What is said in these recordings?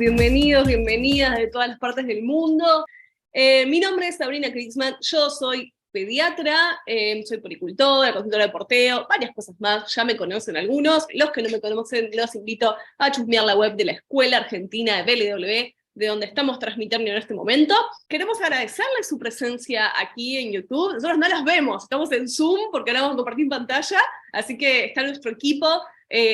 bienvenidos, bienvenidas de todas las partes del mundo. Mi nombre es Sabrina Krixman, yo soy pediatra, soy poricultora, consultora de porteo, varias cosas más, ya me conocen algunos. Los que no me conocen, los invito a chusmear la web de la Escuela Argentina de BLW, de donde estamos transmitiendo en este momento. Queremos agradecerle su presencia aquí en YouTube. Nosotros no las vemos, estamos en Zoom porque ahora vamos a compartir pantalla, así que está nuestro equipo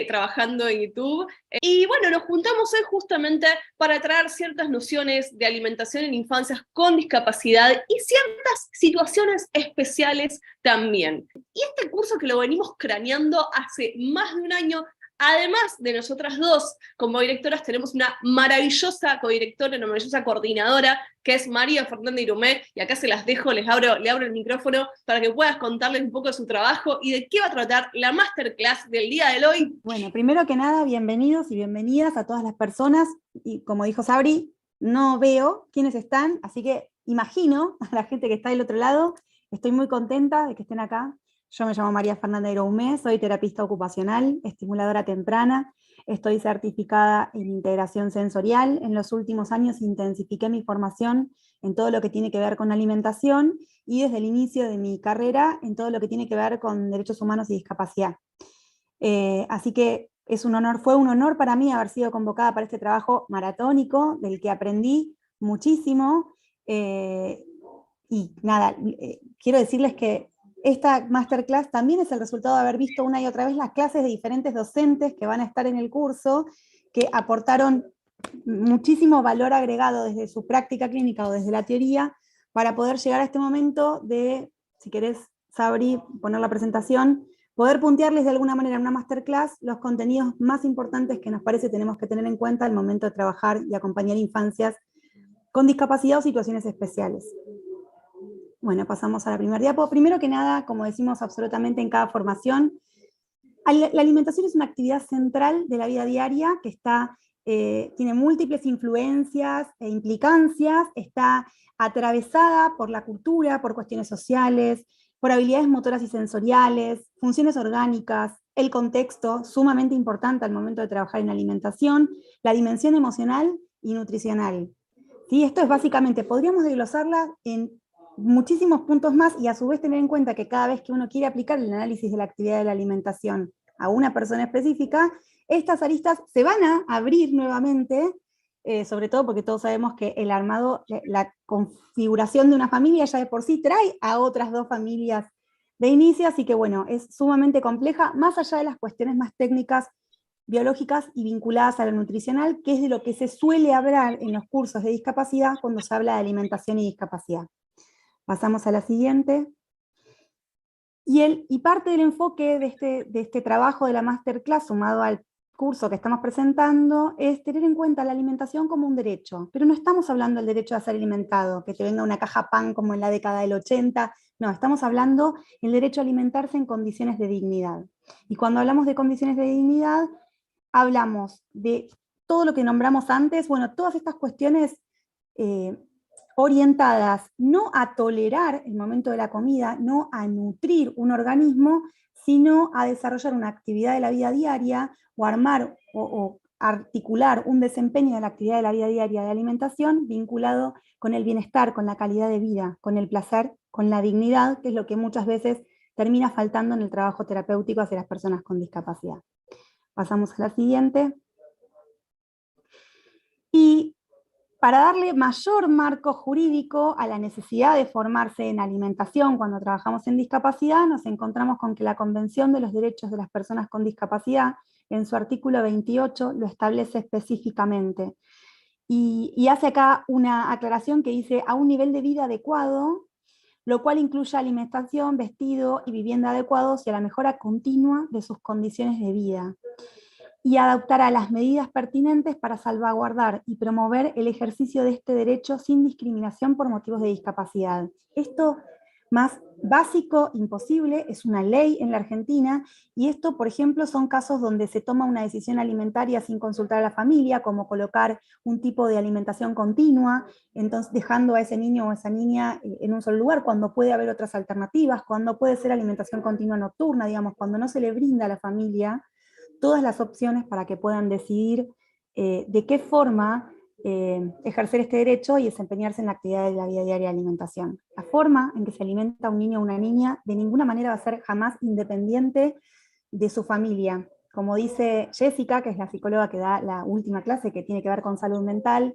trabajando en YouTube. Y bueno, nos juntamos hoy justamente para traer ciertas nociones de alimentación en infancias con discapacidad y ciertas situaciones especiales también. Y este curso que lo venimos craneando hace más de un año, además de nosotras dos como directoras, tenemos una maravillosa codirectora, una maravillosa coordinadora, que es María Fernández Irumé, y acá se las dejo, le abro el micrófono para que puedas contarles un poco de su trabajo y de qué va a tratar la masterclass del día de hoy. Bueno, primero que nada, bienvenidos y bienvenidas a todas las personas, y como dijo Sabri, no veo quiénes están, así que imagino a la gente que está del otro lado. Estoy muy contenta de que estén acá. Yo me llamo María Fernández Irumé, soy terapista ocupacional, estimuladora temprana, estoy certificada en integración sensorial. En los últimos años intensifiqué mi formación en todo lo que tiene que ver con alimentación, y desde el inicio de mi carrera en todo lo que tiene que ver con derechos humanos y discapacidad. Así que fue un honor para mí haber sido convocada para este trabajo maratónico, del que aprendí muchísimo. Y nada, quiero decirles que esta masterclass también es el resultado de haber visto una y otra vez las clases de diferentes docentes que van a estar en el curso, que aportaron muchísimo valor agregado desde su práctica clínica o desde la teoría, para poder llegar a este momento de, si querés, Sabri, poner la presentación, poder puntearles de alguna manera en una masterclass los contenidos más importantes que nos parece tenemos que tener en cuenta al momento de trabajar y acompañar infancias con discapacidad o situaciones especiales. Bueno, pasamos a la primera diapo. Primero que nada, como decimos absolutamente en cada formación, la alimentación es una actividad central de la vida diaria que tiene múltiples influencias e implicancias, está atravesada por la cultura, por cuestiones sociales, por habilidades motoras y sensoriales, funciones orgánicas, el contexto, sumamente importante al momento de trabajar en alimentación, la dimensión emocional y nutricional. ¿Sí? Esto es básicamente, podríamos desglosarla en muchísimos puntos más, y a su vez tener en cuenta que cada vez que uno quiere aplicar el análisis de la actividad de la alimentación a una persona específica, estas aristas se van a abrir nuevamente, sobre todo porque todos sabemos que el armado, la configuración de una familia ya de por sí trae a otras dos familias de inicio, así que bueno, es sumamente compleja, más allá de las cuestiones más técnicas, biológicas y vinculadas a lo nutricional, que es de lo que se suele hablar en los cursos de discapacidad cuando se habla de alimentación y discapacidad. Pasamos a la siguiente. Y parte del enfoque de este trabajo de la masterclass, sumado al curso que estamos presentando, es tener en cuenta la alimentación como un derecho. Pero no estamos hablando del derecho a ser alimentado, que te venga una caja pan como en la década del 80, no, estamos hablando del derecho a alimentarse en condiciones de dignidad. Y cuando hablamos de condiciones de dignidad, hablamos de todo lo que nombramos antes, bueno, todas estas cuestiones orientadas no a tolerar el momento de la comida, no a nutrir un organismo, sino a desarrollar una actividad de la vida diaria, o armar o articular un desempeño de la actividad de la vida diaria de alimentación vinculado con el bienestar, con la calidad de vida, con el placer, con la dignidad, que es lo que muchas veces termina faltando en el trabajo terapéutico hacia las personas con discapacidad. Pasamos a la siguiente. Y para darle mayor marco jurídico a la necesidad de formarse en alimentación cuando trabajamos en discapacidad, nos encontramos con que la Convención de los Derechos de las Personas con Discapacidad, en su artículo 28, lo establece específicamente. Y hace acá una aclaración que dice: a un nivel de vida adecuado, lo cual incluye alimentación, vestido y vivienda adecuados, y a la mejora continua de sus condiciones de vida, y adoptará las medidas pertinentes para salvaguardar y promover el ejercicio de este derecho sin discriminación por motivos de discapacidad. Esto, más básico imposible, es una ley en la Argentina, y esto, por ejemplo, son casos donde se toma una decisión alimentaria sin consultar a la familia, como colocar un tipo de alimentación continua, entonces dejando a ese niño o esa niña en un solo lugar, cuando puede haber otras alternativas, cuando puede ser alimentación continua nocturna, digamos, cuando no se le brinda a la familia todas las opciones para que puedan decidir de qué forma ejercer este derecho y desempeñarse en la actividad de la vida diaria de alimentación. La forma en que se alimenta un niño o una niña de ninguna manera va a ser jamás independiente de su familia. Como dice Jessica, que es la psicóloga que da la última clase que tiene que ver con salud mental,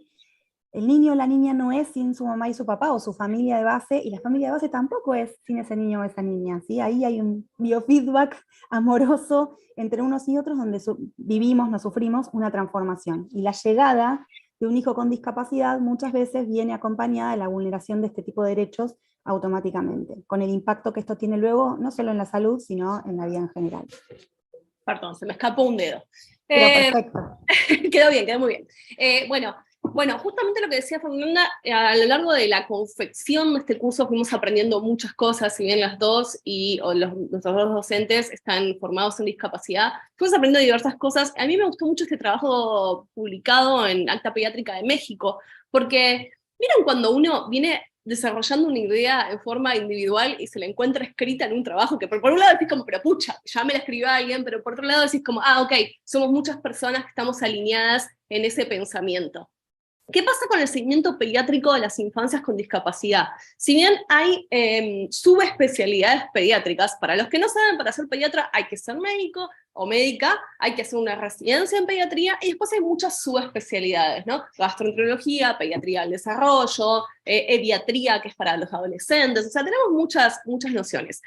el niño o la niña no es sin su mamá y su papá o su familia de base, y la familia de base tampoco es sin ese niño o esa niña, ¿sí? Ahí hay un biofeedback amoroso entre unos y otros donde vivimos, nos sufrimos una transformación. Y la llegada de un hijo con discapacidad muchas veces viene acompañada de la vulneración de este tipo de derechos automáticamente, con el impacto que esto tiene luego, no solo en la salud, sino en la vida en general. Perdón, se me escapó un dedo. Pero perfecto. Quedó bien, quedó muy bien. Bueno, justamente lo que decía Fernanda, a lo largo de la confección de este curso fuimos aprendiendo muchas cosas, si bien las dos nuestros dos docentes están formados en discapacidad, fuimos aprendiendo diversas cosas. A mí me gustó mucho este trabajo publicado en Acta Pediátrica de México, porque miren cuando uno viene desarrollando una idea en forma individual y se la encuentra escrita en un trabajo que por un lado decís como, pero pucha, ya me la escribió alguien, pero por otro lado decís como, ok, somos muchas personas que estamos alineadas en ese pensamiento. ¿Qué pasa con el seguimiento pediátrico de las infancias con discapacidad? Si bien hay subespecialidades pediátricas, para los que no saben, para ser pediatra hay que ser médico o médica, hay que hacer una residencia en pediatría, y después hay muchas subespecialidades, ¿no? Gastroenterología, pediatría del desarrollo, pediatría, que es para los adolescentes, o sea, tenemos muchas nociones.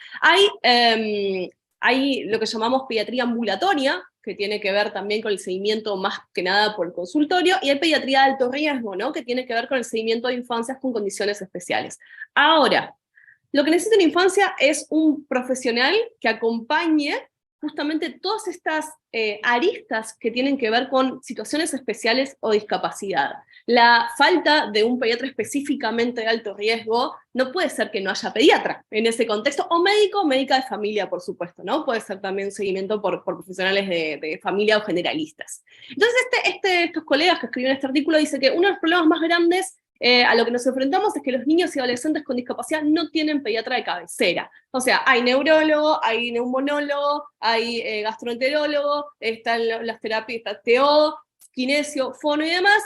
Hay lo que llamamos pediatría ambulatoria, que tiene que ver también con el seguimiento más que nada por el consultorio, y hay pediatría de alto riesgo, ¿no? Que tiene que ver con el seguimiento de infancias con condiciones especiales. Ahora, lo que necesita una infancia es un profesional que acompañe justamente todas estas aristas que tienen que ver con situaciones especiales o discapacidad. La falta de un pediatra específicamente de alto riesgo no puede ser que no haya pediatra en ese contexto, o médico o médica de familia, por supuesto, ¿no? Puede ser también un seguimiento por profesionales de familia o generalistas. Entonces, estos colegas que escribieron este artículo dicen que uno de los problemas más grandes a lo que nos enfrentamos es que los niños y adolescentes con discapacidad no tienen pediatra de cabecera. O sea, hay neurólogo, hay neumonólogo, hay gastroenterólogo, están las terapias, está TO, kinesio, fono y demás,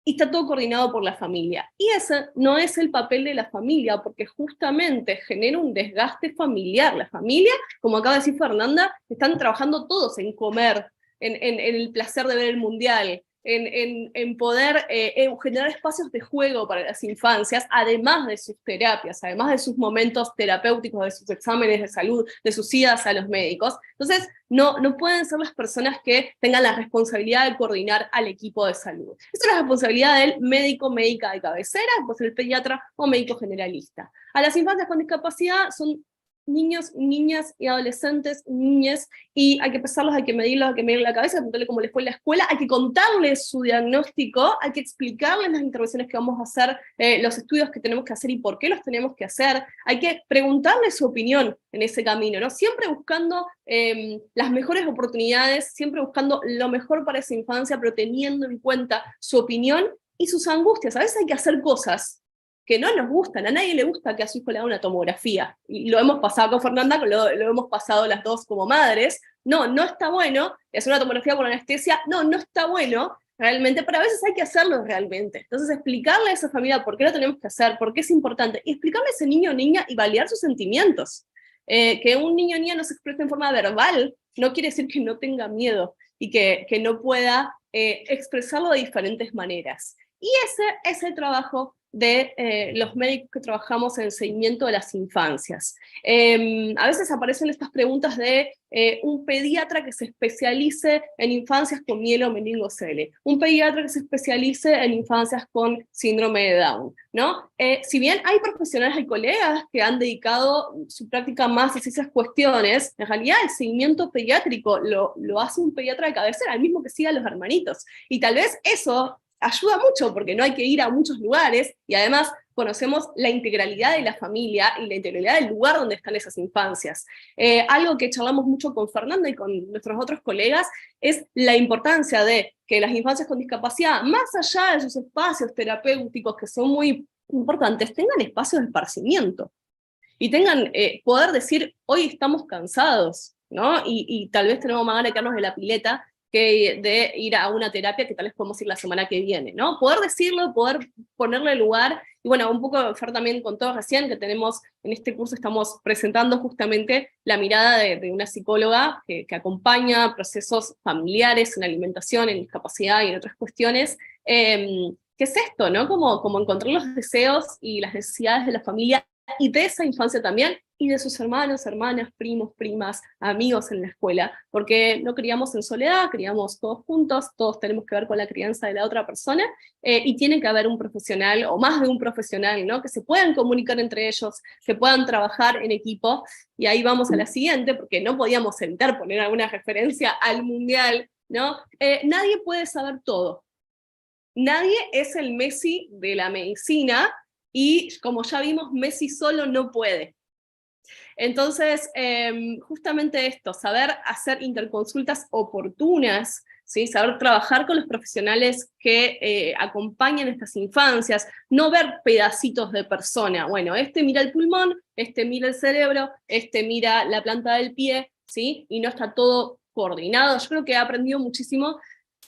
y está todo coordinado por la familia. Y ese no es el papel de la familia, porque justamente genera un desgaste familiar. La familia, como acaba de decir Fernanda, están trabajando todos en comer, en el placer de ver el mundial, en poder generar espacios de juego para las infancias, además de sus terapias, además de sus momentos terapéuticos, de sus exámenes de salud, de sus idas a los médicos. Entonces, no pueden ser las personas que tengan la responsabilidad de coordinar al equipo de salud. Esa es la responsabilidad del médico, médica de cabecera, pues el pediatra o médico generalista. A las infancias con discapacidad son niños, niñas y adolescentes, niñas, y hay que pesarlos, hay que medirlos, hay que medir la cabeza, preguntarle cómo les fue en la escuela, hay que contarles su diagnóstico, hay que explicarles las intervenciones que vamos a hacer, los estudios que tenemos que hacer y por qué los tenemos que hacer, hay que preguntarles su opinión en ese camino, ¿no? Siempre buscando las mejores oportunidades, siempre buscando lo mejor para esa infancia, pero teniendo en cuenta su opinión y sus angustias. A veces hay que hacer cosas que no nos gustan, a nadie le gusta que a su hijo le haga una tomografía, y lo hemos pasado con Fernanda, lo hemos pasado las dos como madres, no está bueno, hacer una tomografía por anestesia, no está bueno, realmente, pero a veces hay que hacerlo realmente. Entonces explicarle a esa familia por qué lo tenemos que hacer, por qué es importante, y explicarle a ese niño o niña y validar sus sentimientos. Que un niño o niña no se exprese en forma verbal, no quiere decir que no tenga miedo, y que no pueda expresarlo de diferentes maneras. Y ese es el trabajo de los médicos que trabajamos en el seguimiento de las infancias. A veces aparecen estas preguntas de un pediatra que se especialice en infancias con mielomeningocele, un pediatra que se especialice en infancias con síndrome de Down, ¿no? Si bien hay profesionales, hay colegas que han dedicado su práctica más a esas cuestiones, en realidad el seguimiento pediátrico lo hace un pediatra de cabecera, el mismo que siga a los hermanitos, y tal vez eso ayuda mucho porque no hay que ir a muchos lugares, y además conocemos la integralidad de la familia y la integralidad del lugar donde están esas infancias. Algo que charlamos mucho con Fernanda y con nuestros otros colegas es la importancia de que las infancias con discapacidad, más allá de sus espacios terapéuticos que son muy importantes, tengan espacios de esparcimiento y tengan poder decir, hoy estamos cansados, ¿no? Y tal vez tenemos más ganas de quedarnos en la pileta que de ir a una terapia que tal vez podemos ir la semana que viene, ¿no? Poder decirlo, poder ponerle lugar, y bueno, un poco Fer también contó recién que tenemos, en este curso estamos presentando justamente la mirada de una psicóloga que acompaña procesos familiares en alimentación, en discapacidad y en otras cuestiones. ¿Qué es esto, no? Como encontrar los deseos y las necesidades de la familia y de esa infancia también, y de sus hermanos, hermanas, primos, primas, amigos en la escuela, porque no criamos en soledad, criamos todos juntos, todos tenemos que ver con la crianza de la otra persona, y tiene que haber un profesional, o más de un profesional, ¿no? Que se puedan comunicar entre ellos, que puedan trabajar en equipo, y ahí vamos a la siguiente, porque no podíamos evitar poner alguna referencia al mundial, ¿no? Nadie puede saber todo. Nadie es el Messi de la medicina, y como ya vimos, Messi solo no puede. Entonces, justamente esto, saber hacer interconsultas oportunas, ¿sí? Saber trabajar con los profesionales que acompañan estas infancias, no ver pedacitos de persona. Bueno, este mira el pulmón, este mira el cerebro, este mira la planta del pie, ¿sí? Y no está todo coordinado. Yo creo que he aprendido muchísimo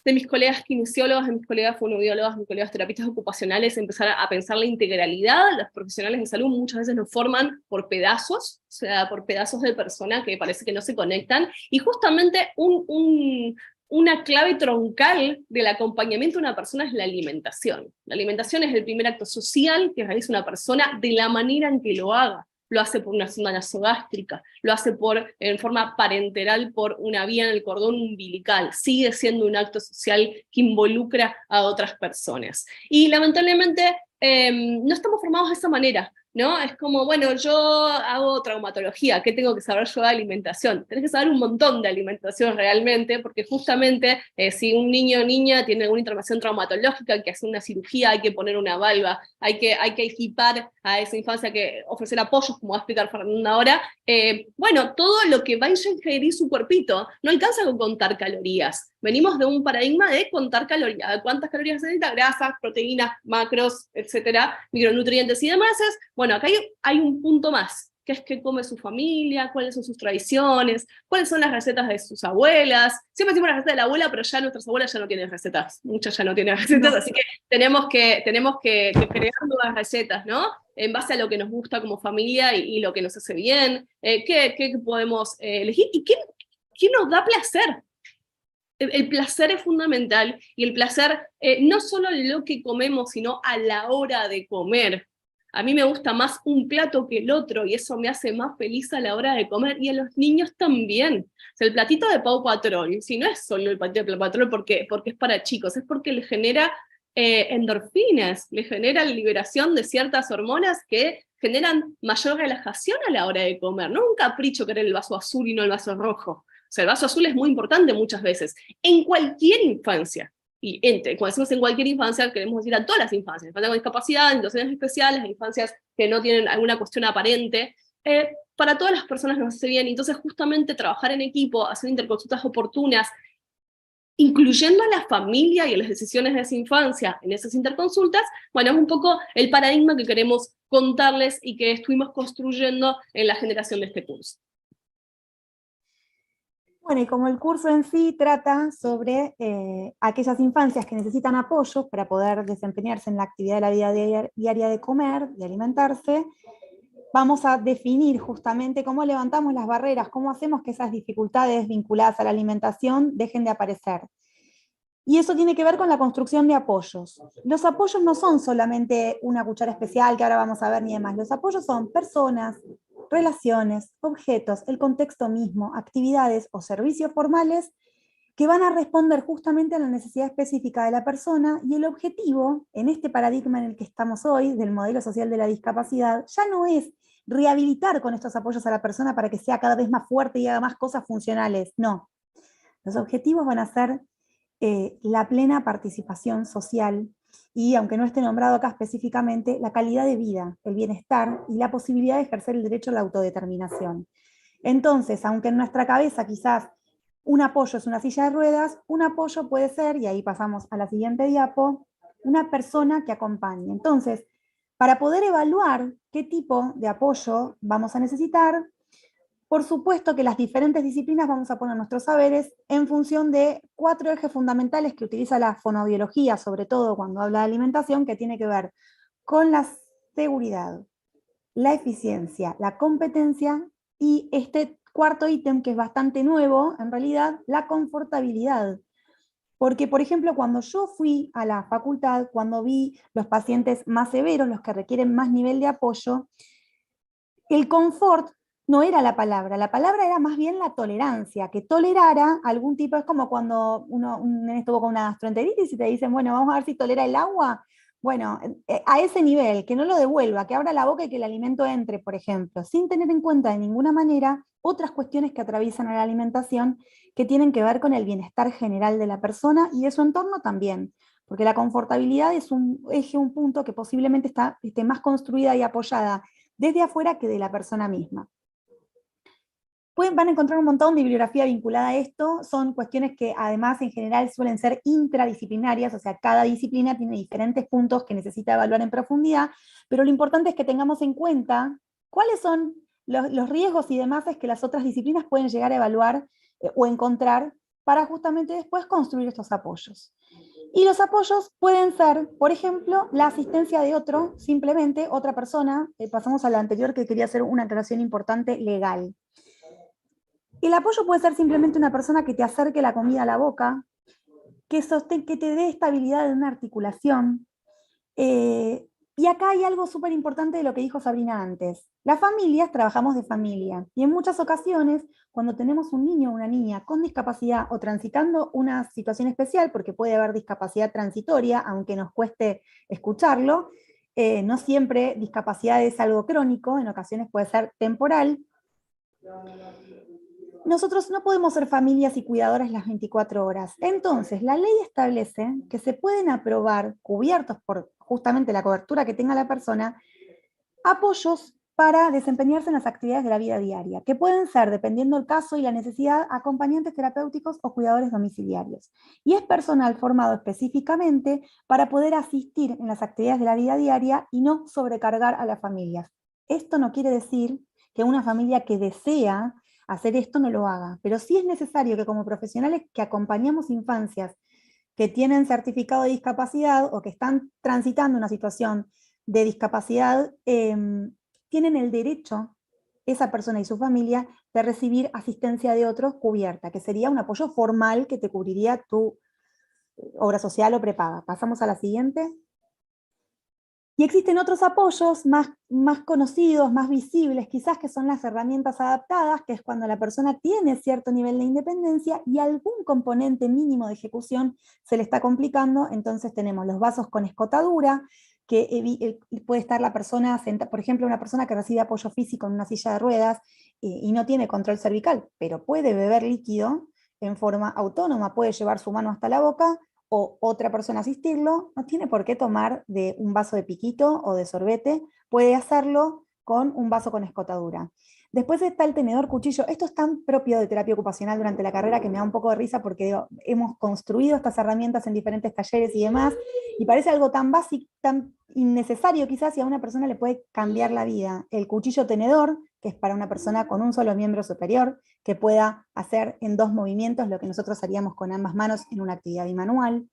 de mis colegas kinesiólogos, de mis colegas fonoaudiólogos, de mis colegas terapistas ocupacionales, empezar a pensar la integralidad. Los profesionales de salud muchas veces nos forman por pedazos, o sea, por pedazos de persona que parece que no se conectan, y justamente una clave troncal del acompañamiento de una persona es la alimentación. La alimentación es el primer acto social que realiza una persona de la manera en que lo haga. Lo hace por una sonda nasogástrica, lo hace en forma parenteral por una vía en el cordón umbilical, sigue siendo un acto social que involucra a otras personas. Y lamentablemente no estamos formados de esa manera, ¿no? Es como, bueno, yo hago traumatología, ¿qué tengo que saber yo de alimentación? Tenés que saber un montón de alimentación realmente, porque justamente si un niño o niña tiene alguna intervención traumatológica, hay que hacer una cirugía, hay que poner una valva, hay que equipar a esa infancia, que ofrecer apoyos, como va a explicar Fernanda ahora, bueno, todo lo que vaya a ingerir su cuerpito, no alcanza con contar calorías. Venimos de un paradigma de contar calorías, de cuántas calorías necesita, grasas, proteínas, macros, etcétera, micronutrientes y demás. Bueno, acá hay un punto más, que es qué come su familia, cuáles son sus tradiciones, cuáles son las recetas de sus abuelas. Siempre decimos la receta de la abuela, pero ya nuestras abuelas ya no tienen recetas, muchas ya no tienen recetas, no. Así que tenemos que crear nuevas recetas, ¿no? En base a lo que nos gusta como familia y lo que nos hace bien, qué podemos elegir, y qué nos da placer. El placer es fundamental, y el placer no solo lo que comemos, sino a la hora de comer. A mí me gusta más un plato que el otro, y eso me hace más feliz a la hora de comer, y a los niños también. O sea, el platito de Paw Patrol, si no es solo el platito de Paw Patrol porque es para chicos, es porque le genera endorfinas, le genera liberación de ciertas hormonas que generan mayor relajación a la hora de comer. No un capricho querer el vaso azul y no el vaso rojo. O sea, el vaso azul es muy importante muchas veces, en cualquier infancia. Y cuando decimos en cualquier infancia, queremos decir a todas las infancias, infancias con discapacidad, en situaciones especiales, infancias que no tienen alguna cuestión aparente. Para todas las personas nos hace bien, y entonces justamente trabajar en equipo, hacer interconsultas oportunas, incluyendo a la familia y a las decisiones de esa infancia en esas interconsultas, bueno, es un poco el paradigma que queremos contarles y que estuvimos construyendo en la generación de este curso. Bueno, y como el curso en sí trata sobre aquellas infancias que necesitan apoyo para poder desempeñarse en la actividad de la vida diaria de comer, de alimentarse, vamos a definir justamente cómo levantamos las barreras, cómo hacemos que esas dificultades vinculadas a la alimentación dejen de aparecer. Y eso tiene que ver con la construcción de apoyos. Los apoyos no son solamente una cuchara especial que ahora vamos a ver ni demás. Los apoyos son personas, relaciones, objetos, el contexto mismo, actividades o servicios formales que van a responder justamente a la necesidad específica de la persona, y el objetivo, en este paradigma en el que estamos hoy, del modelo social de la discapacidad, ya no es rehabilitar con estos apoyos a la persona para que sea cada vez más fuerte y haga más cosas funcionales, no. Los objetivos van a ser la plena participación social, y aunque no esté nombrado acá específicamente, la calidad de vida, el bienestar y la posibilidad de ejercer el derecho a la autodeterminación. Entonces, aunque en nuestra cabeza quizás un apoyo es una silla de ruedas, un apoyo puede ser, y ahí pasamos a la siguiente diapo, una persona que acompañe. Entonces, para poder evaluar qué tipo de apoyo vamos a necesitar, Por supuesto que las diferentes disciplinas vamos a poner nuestros saberes en función de 4 ejes fundamentales que utiliza la fonoaudiología, sobre todo cuando habla de alimentación, que tiene que ver con la seguridad, la eficiencia, la competencia y este cuarto ítem que es bastante nuevo, en realidad, la confortabilidad. Porque, por ejemplo, cuando yo fui a la facultad, cuando vi los pacientes más severos, los que requieren más nivel de apoyo, el confort no era la palabra era más bien la tolerancia, que tolerara algún tipo, es como cuando un nene estuvo con una gastroenteritis y te dicen, bueno, vamos a ver si tolera el agua. Bueno, a ese nivel, que no lo devuelva, que abra la boca y que el alimento entre, por ejemplo, sin tener en cuenta de ninguna manera otras cuestiones que atraviesan a la alimentación que tienen que ver con el bienestar general de la persona y de su entorno también, porque la confortabilidad es un eje, un punto que posiblemente esté más construida y apoyada desde afuera que de la persona misma. Van a encontrar un montón de bibliografía vinculada a esto, son cuestiones que además en general suelen ser intradisciplinarias, o sea, cada disciplina tiene diferentes puntos que necesita evaluar en profundidad, pero lo importante es que tengamos en cuenta cuáles son los riesgos y demás que las otras disciplinas pueden llegar a evaluar o encontrar para justamente después construir estos apoyos. Y los apoyos pueden ser, por ejemplo, la asistencia de otro, simplemente otra persona. Pasamos a la anterior que quería hacer una aclaración importante legal. El apoyo puede ser simplemente una persona que te acerque la comida a la boca, que te dé estabilidad en una articulación. Y acá hay algo súper importante de lo que dijo Sabrina antes. Las familias trabajamos de familia y en muchas ocasiones cuando tenemos un niño o una niña con discapacidad o transitando una situación especial, porque puede haber discapacidad transitoria, aunque nos cueste escucharlo, no siempre discapacidad es algo crónico, en ocasiones puede ser temporal. Nosotros no podemos ser familias y cuidadoras las 24 horas. Entonces, la ley establece que se pueden aprobar, cubiertos por justamente la cobertura que tenga la persona, apoyos para desempeñarse en las actividades de la vida diaria, que pueden ser, dependiendo del caso y la necesidad, acompañantes terapéuticos o cuidadores domiciliarios. Y es personal formado específicamente para poder asistir en las actividades de la vida diaria y no sobrecargar a las familias. Esto no quiere decir que una familia que desea hacer esto no lo haga, pero sí es necesario que como profesionales que acompañamos infancias que tienen certificado de discapacidad o que están transitando una situación de discapacidad, tienen el derecho, esa persona y su familia, de recibir asistencia de otros cubierta, que sería un apoyo formal que te cubriría tu obra social o prepaga. Pasamos a la siguiente. Y existen otros apoyos más conocidos, más visibles, quizás que son las herramientas adaptadas, que es cuando la persona tiene cierto nivel de independencia y algún componente mínimo de ejecución se le está complicando, entonces tenemos los vasos con escotadura, que puede estar la persona sentada, por ejemplo, una persona que recibe apoyo físico en una silla de ruedas y no tiene control cervical, pero puede beber líquido en forma autónoma, puede llevar su mano hasta la boca, o otra persona asistirlo, no tiene por qué tomar de un vaso de piquito o de sorbete, puede hacerlo con un vaso con escotadura. Después está el tenedor cuchillo. Esto es tan propio de terapia ocupacional durante la carrera que me da un poco de risa porque digo, hemos construido estas herramientas en diferentes talleres y demás, y parece algo tan básico, tan innecesario quizás, y a una persona le puede cambiar la vida. El cuchillo tenedor, que es para una persona con un solo miembro superior, que pueda hacer en 2 movimientos lo que nosotros haríamos con ambas manos en una actividad bimanual.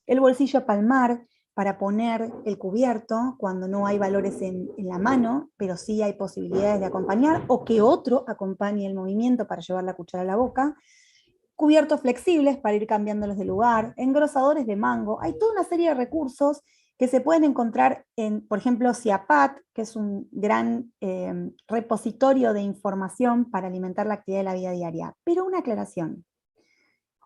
El bolsillo palmar, para poner el cubierto cuando no hay valores en la mano, pero sí hay posibilidades de acompañar, o que otro acompañe el movimiento para llevar la cuchara a la boca. Cubiertos flexibles para ir cambiándolos de lugar, engrosadores de mango. Hay toda una serie de recursos que se pueden encontrar en, por ejemplo, CIAPAT, que es un gran repositorio de información para alimentar la actividad de la vida diaria. Pero una aclaración.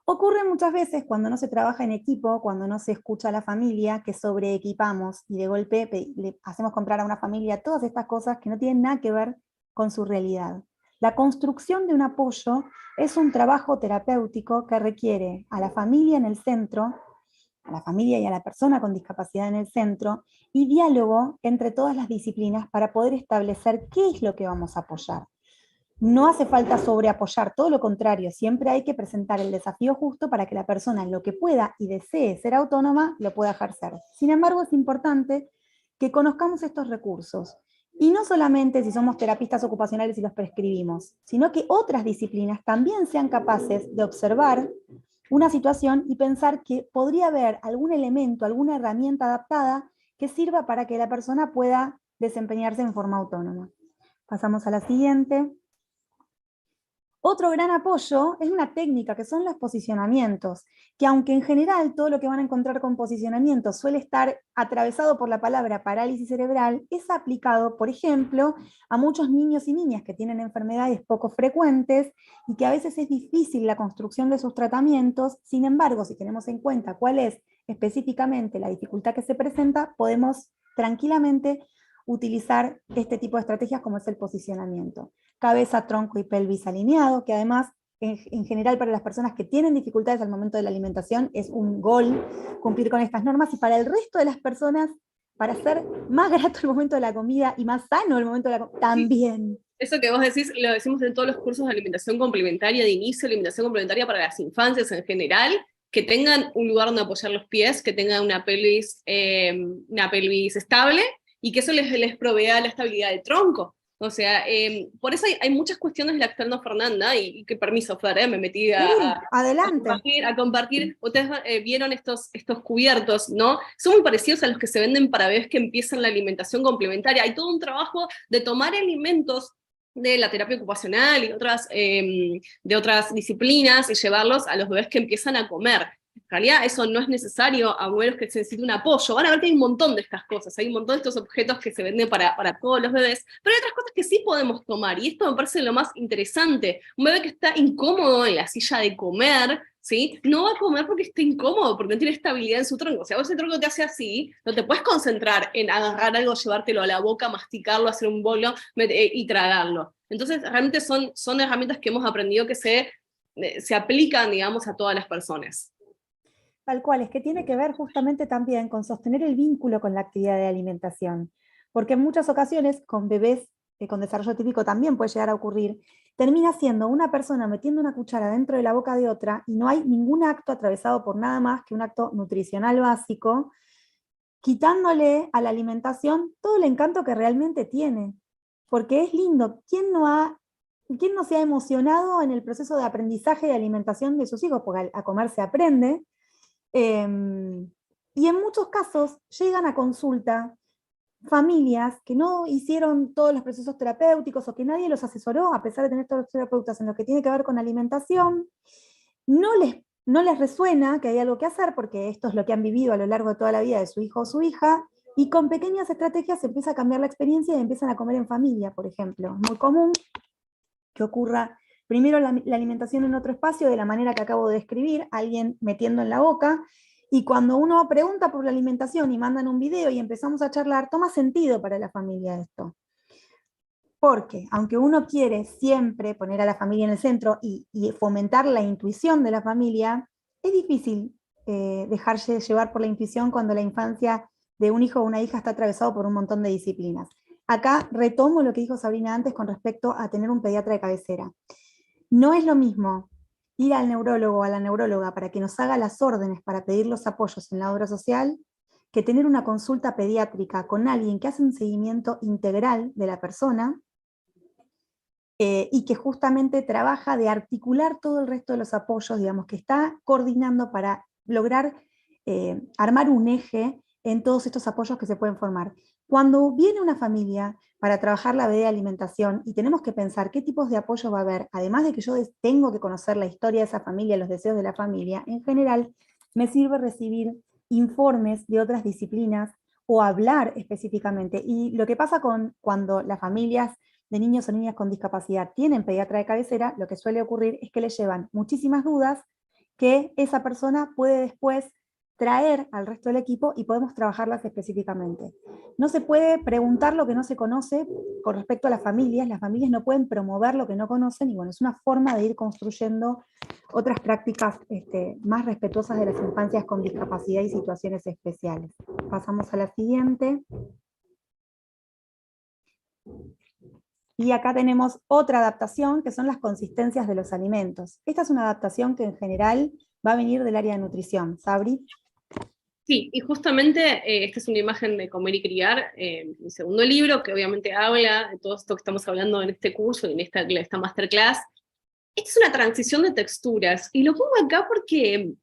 Ocurre muchas veces cuando no se trabaja en equipo, cuando no se escucha a la familia, que sobreequipamos y de golpe le hacemos comprar a una familia todas estas cosas que no tienen nada que ver con su realidad. La construcción de un apoyo es un trabajo terapéutico que requiere a la familia en el centro, a la familia y a la persona con discapacidad en el centro, y diálogo entre todas las disciplinas para poder establecer qué es lo que vamos a apoyar. No hace falta sobreapoyar, todo lo contrario, siempre hay que presentar el desafío justo para que la persona en lo que pueda y desee ser autónoma lo pueda ejercer. Sin embargo, es importante que conozcamos estos recursos Y no solamente si somos terapistas ocupacionales y los prescribimos, sino que otras disciplinas también sean capaces de observar una situación y pensar que podría haber algún elemento, alguna herramienta adaptada que sirva para que la persona pueda desempeñarse en forma autónoma. Pasamos a la siguiente. Otro gran apoyo es una técnica que son los posicionamientos, que aunque en general todo lo que van a encontrar con posicionamientos suele estar atravesado por la palabra parálisis cerebral, es aplicado, por ejemplo, a muchos niños y niñas que tienen enfermedades poco frecuentes y que a veces es difícil la construcción de sus tratamientos. Sin embargo, si tenemos en cuenta cuál es específicamente la dificultad que se presenta, podemos tranquilamente utilizar este tipo de estrategias como es el posicionamiento. Cabeza, tronco y pelvis alineado, que además en general para las personas que tienen dificultades al momento de la alimentación es un gol cumplir con estas normas, y para el resto de las personas, para hacer más grato el momento de la comida y más sano el momento de la comida, también. Eso que vos decís, lo decimos en todos los cursos de alimentación complementaria, de inicio, alimentación complementaria para las infancias en general, que tengan un lugar donde apoyar los pies, que tengan una pelvis estable, y que eso les provea la estabilidad del tronco. O sea, por eso hay muchas cuestiones de la que está hablando Fernanda, y que permiso, Fer, me metí adelante. a compartir. Ustedes vieron estos cubiertos, ¿no? Son muy parecidos a los que se venden para bebés que empiezan la alimentación complementaria. Hay todo un trabajo de tomar alimentos de la terapia ocupacional y de otras disciplinas y llevarlos a los bebés que empiezan a comer. En realidad eso no es necesario a menos que se necesite un apoyo. Van a ver que hay un montón de estas cosas, hay un montón de estos objetos que se venden para todos los bebés, pero hay otras cosas que sí podemos tomar, y esto me parece lo más interesante. Un bebé que está incómodo en la silla de comer, ¿sí? No va a comer porque está incómodo, porque no tiene estabilidad en su tronco. O sea, vos ese tronco te hace así, no te puedes concentrar en agarrar algo, llevártelo a la boca, masticarlo, hacer un bolo y tragarlo. Entonces, realmente son herramientas que hemos aprendido que se aplican, digamos, a todas las personas. Tal cual, es que tiene que ver justamente también con sostener el vínculo con la actividad de alimentación, porque en muchas ocasiones con bebés con desarrollo típico también puede llegar a ocurrir, termina siendo una persona metiendo una cuchara dentro de la boca de otra y no hay ningún acto atravesado por nada más que un acto nutricional básico, quitándole a la alimentación todo el encanto que realmente tiene, porque es lindo. ¿Quién no se ha emocionado en el proceso de aprendizaje de alimentación de sus hijos? Porque a comer se aprende. Y en muchos casos llegan a consulta familias que no hicieron todos los procesos terapéuticos o que nadie los asesoró, a pesar de tener todos los terapeutas en lo que tiene que ver con alimentación, no les resuena que hay algo que hacer, porque esto es lo que han vivido a lo largo de toda la vida de su hijo o su hija, y con pequeñas estrategias se empieza a cambiar la experiencia y empiezan a comer en familia, por ejemplo. Es muy común que ocurra primero la alimentación en otro espacio, de la manera que acabo de describir, alguien metiendo en la boca, y cuando uno pregunta por la alimentación y mandan un video y empezamos a charlar, toma sentido para la familia esto. Porque aunque uno quiere siempre poner a la familia en el centro y fomentar la intuición de la familia, es difícil dejarse llevar por la intuición cuando la infancia de un hijo o una hija está atravesado por un montón de disciplinas. Acá retomo lo que dijo Sabrina antes con respecto a tener un pediatra de cabecera. No es lo mismo ir al neurólogo o a la neuróloga para que nos haga las órdenes para pedir los apoyos en la obra social, que tener una consulta pediátrica con alguien que hace un seguimiento integral de la persona y que justamente trabaja de articular todo el resto de los apoyos, digamos, que está coordinando para lograr armar un eje en todos estos apoyos que se pueden formar. Cuando viene una familia para trabajar la de alimentación y tenemos que pensar qué tipos de apoyo va a haber, además de que yo tengo que conocer la historia de esa familia, los deseos de la familia, en general me sirve recibir informes de otras disciplinas o hablar específicamente. Y lo que pasa cuando las familias de niños o niñas con discapacidad tienen pediatra de cabecera, lo que suele ocurrir es que les llevan muchísimas dudas que esa persona puede después traer al resto del equipo y podemos trabajarlas específicamente. No se puede preguntar lo que no se conoce con respecto a las familias no pueden promover lo que no conocen, y bueno, es una forma de ir construyendo otras prácticas más respetuosas de las infancias con discapacidad y situaciones especiales. Pasamos a la siguiente. Y acá tenemos otra adaptación, que son las consistencias de los alimentos. Esta es una adaptación que en general va a venir del área de nutrición. ¿Sabri? Sí, y justamente esta es una imagen de Comer y Criar, mi segundo libro, que obviamente habla de todo esto que estamos hablando en este curso y en esta masterclass. Esta es una transición de texturas, y lo pongo acá porque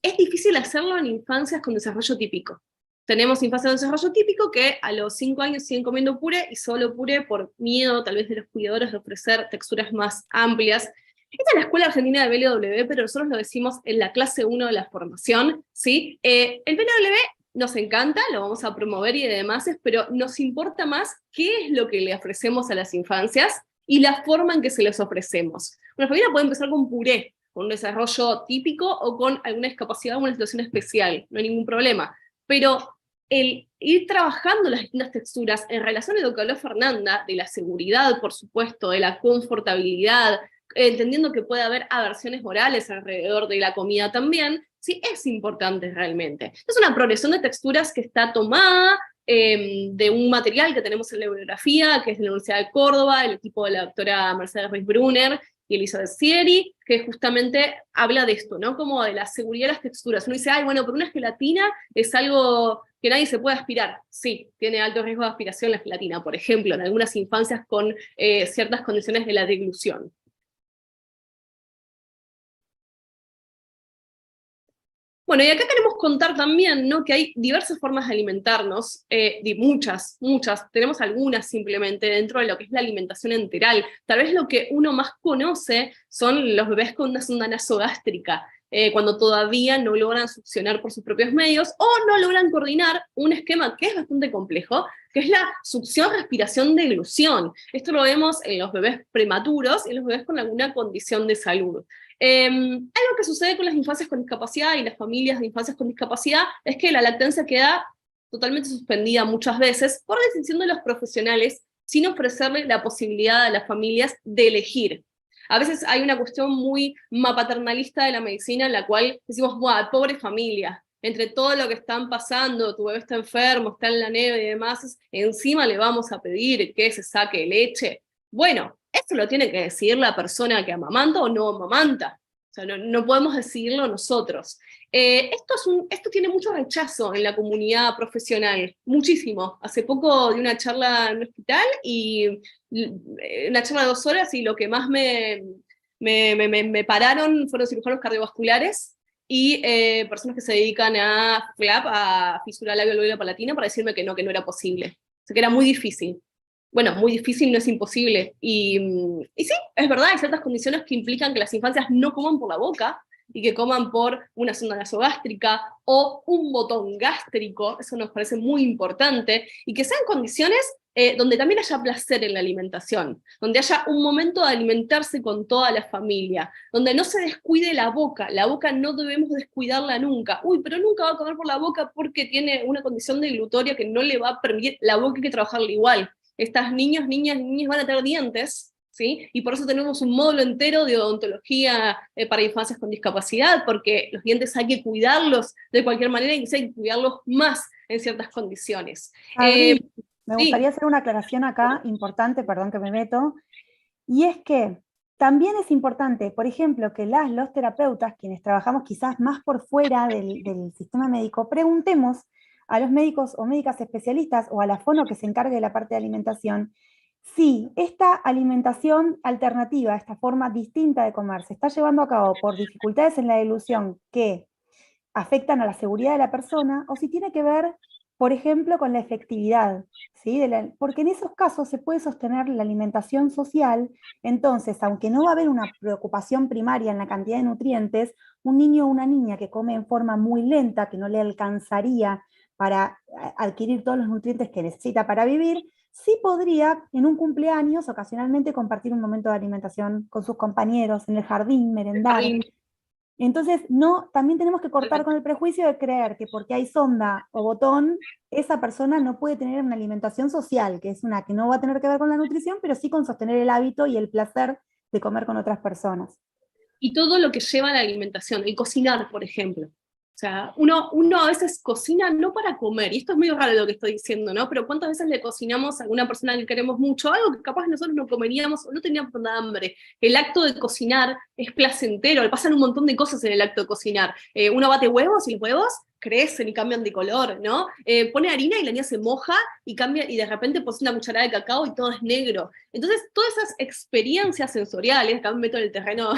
es difícil hacerlo en infancias con desarrollo típico. Tenemos infancias con desarrollo típico que a los 5 años siguen comiendo puré, y solo puré por miedo tal vez de los cuidadores de ofrecer texturas más amplias. Esta es la Escuela Argentina de BLW, pero nosotros lo decimos en la clase 1 de la formación, ¿sí? El BLW nos encanta, lo vamos a promover y demás, pero nos importa más qué es lo que le ofrecemos a las infancias y la forma en que se les ofrecemos. Una familia puede empezar con puré, con un desarrollo típico o con alguna discapacidad o una situación especial, no hay ningún problema. Pero el ir trabajando las distintas texturas en relación a lo que habló Fernanda, de la seguridad, por supuesto, de la confortabilidad, entendiendo que puede haber aversiones morales alrededor de la comida también, sí es importante realmente. Es una progresión de texturas que está tomada de un material que tenemos en la bibliografía, que es de la Universidad de Córdoba, el equipo de la doctora Mercedes Ruiz-Brunner y Elizabeth Sieri, que justamente habla de esto, ¿no? Como de la seguridad de las texturas. Uno dice, ay, bueno, pero una gelatina es algo que nadie se puede aspirar. Sí, tiene alto riesgo de aspiración la gelatina, por ejemplo, en algunas infancias con ciertas condiciones de la deglución. Bueno, y acá queremos contar también, ¿no?, que hay diversas formas de alimentarnos, muchas, tenemos algunas simplemente dentro de lo que es la alimentación enteral. Tal vez lo que uno más conoce son los bebés con una sonda nasogástrica, cuando todavía no logran succionar por sus propios medios, o no logran coordinar un esquema que es bastante complejo, que es la succión, respiración, deglución. Esto lo vemos en los bebés prematuros y en los bebés con alguna condición de salud. Algo que sucede con las infancias con discapacidad y las familias de infancias con discapacidad es que la lactancia queda totalmente suspendida muchas veces por decisión de los profesionales, sin ofrecerle la posibilidad a las familias de elegir. A veces hay una cuestión muy paternalista de la medicina en la cual decimos, ¡buah, pobre familia! Entre todo lo que están pasando, tu bebé está enfermo, está en la nieve y demás, encima le vamos a pedir que se saque leche. Bueno, esto lo tiene que decidir la persona que amamanta o no amamanta. O sea, no podemos decidirlo nosotros. Esto tiene mucho rechazo en la comunidad profesional, muchísimo. Hace poco di una charla en un hospital, y una charla de 2 horas, y lo que más me pararon fueron cirujanos cardiovasculares y personas que se dedican a FLAP, a fisura labio palatina, para decirme que no era posible. O sea, que era muy difícil. Bueno, muy difícil no es imposible. Y sí, es verdad, hay ciertas condiciones que implican que las infancias no coman por la boca, y que coman por una sonda nasogástrica o un botón gástrico, eso nos parece muy importante, y que sean condiciones donde también haya placer en la alimentación, donde haya un momento de alimentarse con toda la familia, donde no se descuide la boca no debemos descuidarla nunca. Uy, pero nunca va a comer por la boca porque tiene una condición deglutoria que no le va a permitir, la boca hay que trabajarla igual. Estas niñas van a tener dientes, ¿sí? Y por eso tenemos un módulo entero de odontología para infancias con discapacidad, porque los dientes hay que cuidarlos de cualquier manera, y hay que cuidarlos más en ciertas condiciones. Abril, me Sí. gustaría hacer una aclaración acá importante, perdón que me meto, y es que también es importante, por ejemplo, que los terapeutas, quienes trabajamos quizás más por fuera del sistema médico, preguntemos a los médicos o médicas especialistas o a la fono que se encargue de la parte de alimentación, si esta alimentación alternativa, esta forma distinta de comer, se está llevando a cabo por dificultades en la dilución que afectan a la seguridad de la persona, o si tiene que ver, por ejemplo, con la efectividad, ¿sí? Porque en esos casos se puede sostener la alimentación social. Entonces, aunque no va a haber una preocupación primaria en la cantidad de nutrientes, un niño o una niña que come en forma muy lenta, que no le alcanzaría para adquirir todos los nutrientes que necesita para vivir, sí podría en un cumpleaños ocasionalmente compartir un momento de alimentación con sus compañeros, en el jardín, merendar. Entonces, también tenemos que cortar con el prejuicio de creer que porque hay sonda o botón, esa persona no puede tener una alimentación social, que es una que no va a tener que ver con la nutrición, pero sí con sostener el hábito y el placer de comer con otras personas. Y todo lo que lleva a la alimentación, el cocinar, por ejemplo. O sea, uno a veces cocina no para comer, y esto es medio raro lo que estoy diciendo, ¿no? Pero ¿cuántas veces le cocinamos a alguna persona que queremos mucho algo que capaz nosotros no comeríamos o no teníamos tanta hambre? El acto de cocinar es placentero, pasan un montón de cosas en el acto de cocinar. Uno bate huevos, y los huevos crecen y cambian de color, ¿no? Pone harina y la niña se moja y cambia, y de repente pone una cucharada de cacao y todo es negro. Entonces, todas esas experiencias sensoriales, acá me meto en el terreno,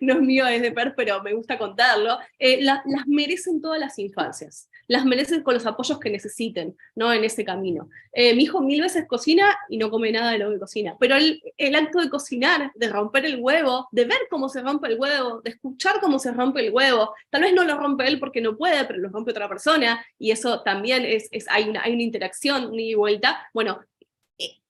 no es mío, es de Per, pero me gusta contarlo, las merecen todas las infancias. Las merecen con los apoyos que necesiten, ¿no? En ese camino. Mi hijo 1000 veces cocina y no come nada de lo que cocina, pero el acto de cocinar, de romper el huevo, de ver cómo se rompe el huevo, de escuchar cómo se rompe el huevo, tal vez no lo rompe él porque no puede, pero lo rompe otra persona, y eso también hay una interacción ni vuelta. Bueno,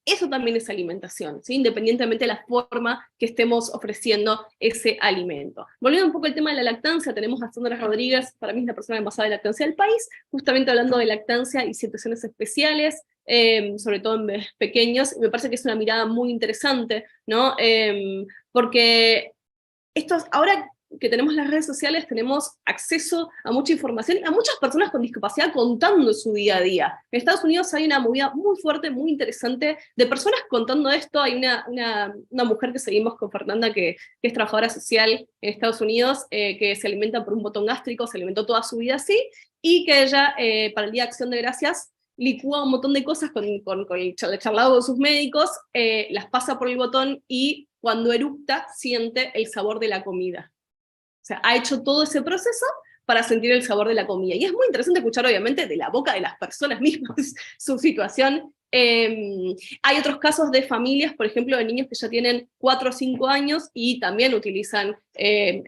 eso también es alimentación, ¿sí? Independientemente de la forma que estemos ofreciendo ese alimento. Volviendo un poco al tema de la lactancia, tenemos a Sandra Rodríguez, para mí es la persona embajadora de lactancia del país, justamente hablando de lactancia y situaciones especiales, sobre todo en bebés pequeños, y me parece que es una mirada muy interesante, ¿no? Porque ahora que tenemos las redes sociales, tenemos acceso a mucha información, a muchas personas con discapacidad contando su día a día. En Estados Unidos hay una movida muy fuerte, muy interesante, de personas contando esto. Hay una mujer que seguimos con Fernanda, que es trabajadora social en Estados Unidos, que se alimenta por un botón gástrico, se alimentó toda su vida así, y que ella, para el Día de Acción de Gracias, licúa un montón de cosas con el charlado de sus médicos, las pasa por el botón, y cuando eructa siente el sabor de la comida. O sea, ha hecho todo ese proceso para sentir el sabor de la comida. Y es muy interesante escuchar, obviamente, de la boca de las personas mismas su situación. Hay otros casos de familias, por ejemplo, de niños que ya tienen 4 o 5 años y también utilizan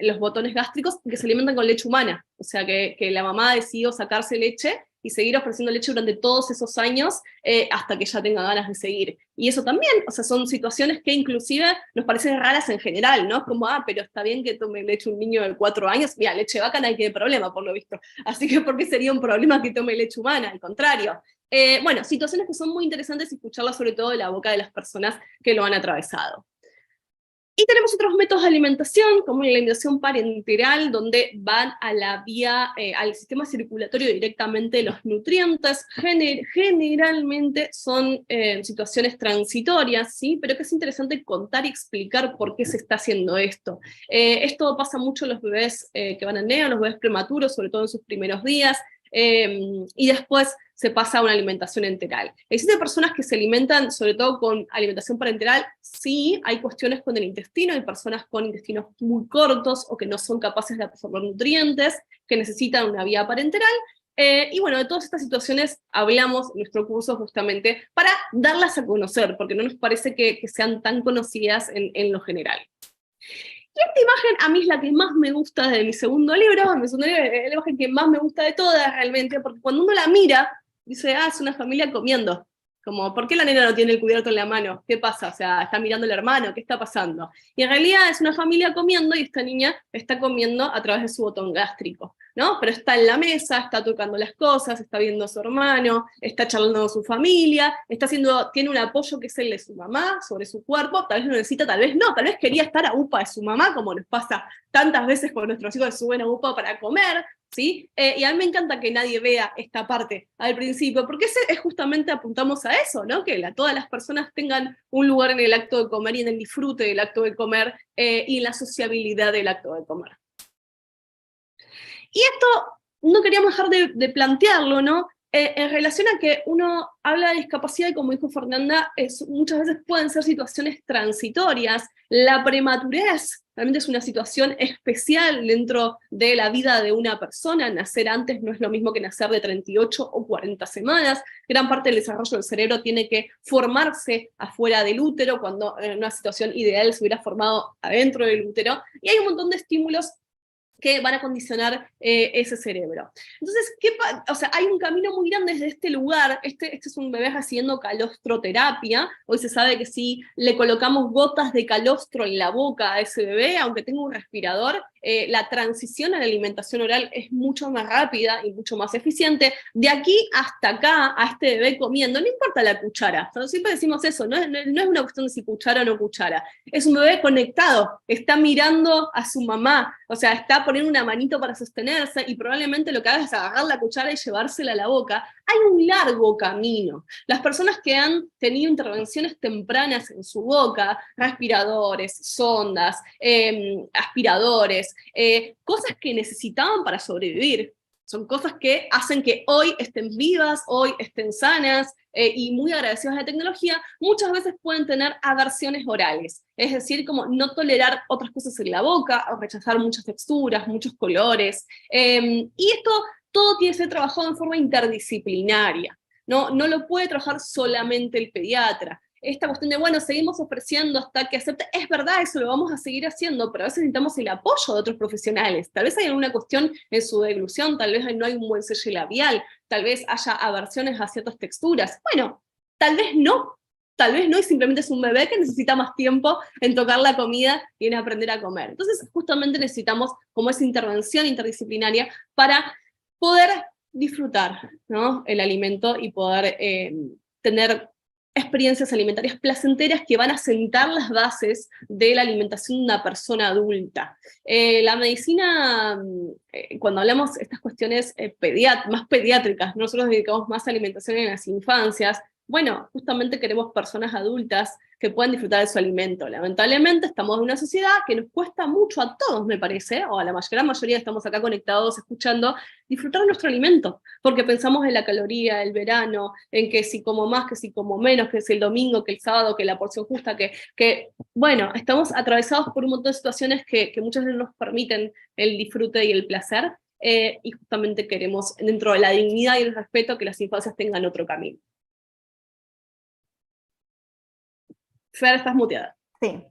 los botones gástricos, que se alimentan con leche humana. O sea, que la mamá decidió sacarse leche y seguir ofreciendo leche durante todos esos años, hasta que ya tenga ganas de seguir. Y eso también, o sea, son situaciones que inclusive nos parecen raras en general, ¿no? Como, pero está bien que tome leche un niño de 4 años, mira, leche de vaca no hay que problema, por lo visto. Así que, ¿por qué sería un problema que tome leche humana? Al contrario. Bueno, situaciones que son muy interesantes escucharlas, sobre todo de la boca de las personas que lo han atravesado. Y tenemos otros métodos de alimentación, como la alimentación parenteral, donde van a la vía, al sistema circulatorio directamente los nutrientes. Generalmente son situaciones transitorias, ¿sí? Pero que es interesante contar y explicar por qué se está haciendo esto. Esto pasa mucho en los bebés que van al neo, los bebés prematuros, sobre todo en sus primeros días, y después se pasa a una alimentación enteral. Existen personas que se alimentan sobre todo con alimentación parenteral. Sí, hay cuestiones con el intestino, hay personas con intestinos muy cortos o que no son capaces de absorber nutrientes, que necesitan una vía parenteral. Y bueno, de todas estas situaciones hablamos en nuestro curso justamente para darlas a conocer, porque no nos parece que sean tan conocidas en lo general. Y esta imagen a mí es la que más me gusta de mi segundo libro. Mi segundo libro es la imagen que más me gusta de todas realmente, porque cuando uno la mira, dice, es una familia comiendo. Como, ¿por qué la nena no tiene el cubierto en la mano? ¿Qué pasa? O sea, ¿está mirando al hermano? ¿Qué está pasando? Y en realidad es una familia comiendo, y esta niña está comiendo a través de su botón gástrico, ¿no? Pero está en la mesa, está tocando las cosas, está viendo a su hermano, está charlando con su familia, tiene un apoyo que es el de su mamá sobre su cuerpo. Tal vez lo necesita, tal vez no, tal vez quería estar a UPA de su mamá, como nos pasa tantas veces con nuestros hijos que suben a UPA para comer, ¿sí? Y a mí me encanta que nadie vea esta parte al principio, porque es justamente apuntamos a eso, ¿no? Que todas las personas tengan un lugar en el acto de comer y en el disfrute del acto de comer, y en la sociabilidad del acto de comer. Y esto no queríamos dejar de plantearlo, ¿no? En relación a que uno habla de discapacidad y, como dijo Fernanda, muchas veces pueden ser situaciones transitorias. La prematurez realmente es una situación especial dentro de la vida de una persona. Nacer antes no es lo mismo que nacer de 38 o 40 semanas. Gran parte del desarrollo del cerebro tiene que formarse afuera del útero, cuando en una situación ideal se hubiera formado adentro del útero. Y hay un montón de estímulos que van a condicionar ese cerebro. Entonces, o sea, hay un camino muy grande desde este lugar. Este es un bebé recibiendo calostroterapia. Hoy se sabe que si le colocamos gotas de calostro en la boca a ese bebé, aunque tenga un respirador, la transición a la alimentación oral es mucho más rápida y mucho más eficiente. De aquí hasta acá, a este bebé comiendo, no importa la cuchara. O sea, siempre decimos eso, no es una cuestión de si cuchara o no cuchara. Es un bebé conectado, está mirando a su mamá, o sea, está poniendo una manito para sostenerse, y probablemente lo que haga es agarrar la cuchara y llevársela a la boca. Hay un largo camino. Las personas que han tenido intervenciones tempranas en su boca, respiradores, sondas, aspiradores, cosas que necesitaban para sobrevivir, Son cosas que hacen que hoy estén vivas, hoy estén sanas, y muy agradecidas a la tecnología, muchas veces pueden tener aversiones orales, es decir, como no tolerar otras cosas en la boca, o rechazar muchas texturas, muchos colores, y esto todo tiene que ser trabajado en forma interdisciplinaria, no lo puede trabajar solamente el pediatra. Esta cuestión de, bueno, seguimos ofreciendo hasta que acepte, es verdad, eso lo vamos a seguir haciendo, pero a veces necesitamos el apoyo de otros profesionales. Tal vez hay alguna cuestión en su deglución, tal vez no hay un buen sello labial, tal vez haya aversiones a ciertas texturas. Bueno, tal vez no, y simplemente es un bebé que necesita más tiempo en tocar la comida y en aprender a comer. Entonces, justamente necesitamos como esa intervención interdisciplinaria para poder disfrutar, ¿no?, el alimento y poder tener experiencias alimentarias placenteras que van a sentar las bases de la alimentación de una persona adulta. La medicina, cuando hablamos de estas cuestiones más pediátricas, nosotros dedicamos más a alimentación en las infancias, bueno, justamente queremos personas adultas que puedan disfrutar de su alimento. Lamentablemente estamos en una sociedad que nos cuesta mucho a todos, me parece, o a la gran mayoría estamos acá conectados, escuchando, disfrutar de nuestro alimento, porque pensamos en la caloría, el verano, en que si como más, que si como menos, que si el domingo, que el sábado, que la porción justa, bueno, estamos atravesados por un montón de situaciones que muchas veces nos permiten el disfrute y el placer, y justamente queremos, dentro de la dignidad y el respeto, que las infancias tengan otro camino. Fer, estás muteada. Sí.